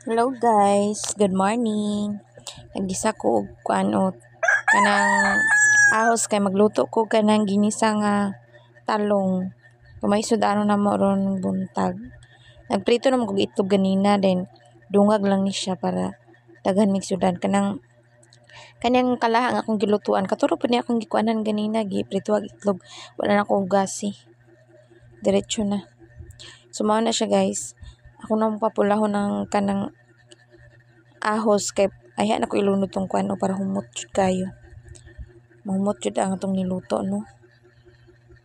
Hello guys, good morning. Nagisa ko og kuano kanang ahos kay magluto ko kanang ginisa nga talong. Kumaisod ano na mo ron buntag. Nagprito naman kog itlog ganina then dungag lang ni siya para daghan mig sudan kanang kalahang akong gilutuan. Katuro pud ni akong gikuanan ganina giprito og itlog. Wala na akong gasi. Diretso na. Sumaw na siya guys. Ako na papulahon ng kanang ahos kay ayha na ko ilunod tong kuano para humot jud kayo. Mahumot jud ang atong niluto no.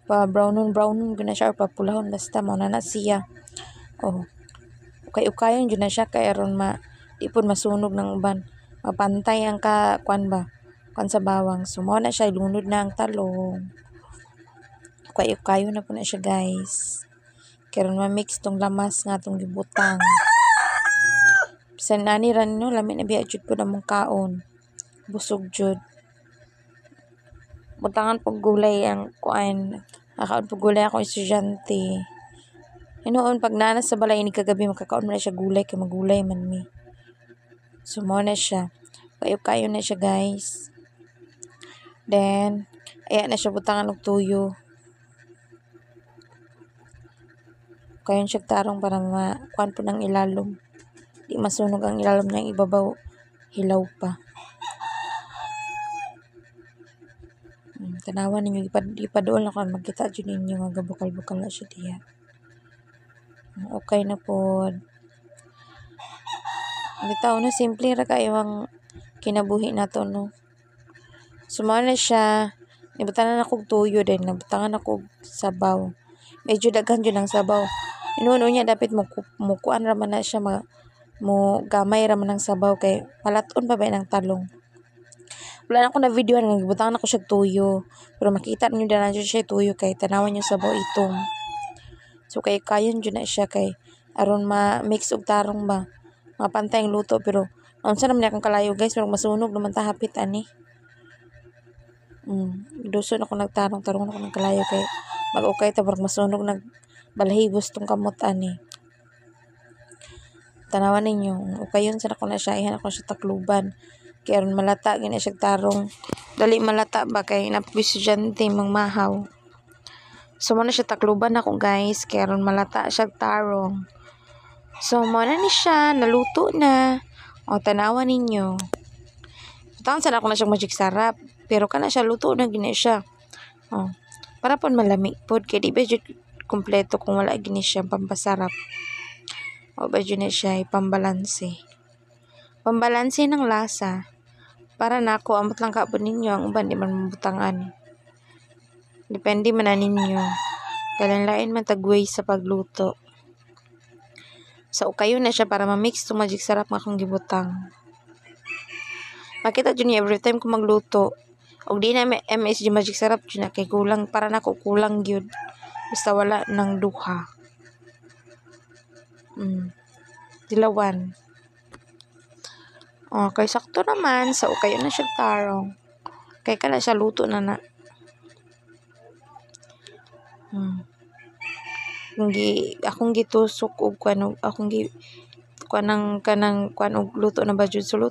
Pa brownon gina siya or papulahon basta mao na siya. Oh. Ukayon jud na siya kay aron di pud masunog ng uban. Mapantay ang kuan ba? Kuan sa bawang. So mao na siya ilunod na ang talong. Ukayo na po na siya guys. Karon ma-mix tong lamas nga tong gibutang. Bisan ani ran no lami na biya jud pud among kaon. Busog jud. Butangan pag gulay ang kuan. Nakaon pag gulay ako estudyante. Hinoon pag nanas sa balay ni kagabi makakaon man na siya gulay kay magulay man mi. So mo na siya. Kayo na siya guys. Then ayan na siya butangan og tuyo. Kayon siya tarong para kuan po ng ilalom. Di masunog ang ilalom niya, ibabaw hilaw pa. Tanawan ninyo ipaduol na kan magkita jud ninyo nga bukal-bukal na siya diha. Okay na pod. Bitaw na simple ra kayo ang kinabuhi nato no. Sumaw na siya. Nibutanan ako og tuyo din, nabutangan ako og sabaw. Medyo daghan jud ang sabaw. Inuno niya dapat mo kuan ra man na siya mo gamay ra man ang sabaw kay palaton pa ba ng talong. Wala na ako na video nga gibutangan ako siya tuyo. Pero makita niyo na jud siya tuyo kay tanawan niyo sabaw itong. So kay kayon jud na siya kay aron ma-mix og tarong ba. Mapantay ang luto pero unsa naman akong kalayo guys pero masunog naman ta hapit ani. Duso na ako nagtarong ako ng kalayo kay mag-okay ta masunog balahibos tong kamot ani. Tanawan ninyo, ukayon sa ako na siya, ihan ako sa takluban. Kaya ron malata, gina siya tarong. Dali malata ba kay napisyante mangmahaw. So mo na siya takluban ako guys, kaya ron malata siya tarong. So mo na ni siya, naluto na. O tanawan ninyo. Taon sa ako na siyang magic sarap, pero kana siya luto na gina siya. O, para pon malami pod kay di ba jud kompleto kung wala gini siya pampasarap. O ba dyan na siya ipambalanse. Pambalanse ng lasa. Para nako amot lang ka po ninyo. Ang uban di man mabutangan. Depende man na ninyo. Kalanlain man tagway sa pagluto. So kayo na siya para ma-mix to magic sarap nga akong gibutang. Makita dyan niya every time ko magluto. Og di na MSG magic sarap dyan na kay kulang. Para nako kulang gyud. Basta wala ng duha. Dilawan. Okay, sakto naman. So, kayo na siya tarong. Kaya ka na siya luto na na. Akong gitusok og kanang luto na ba jud so luto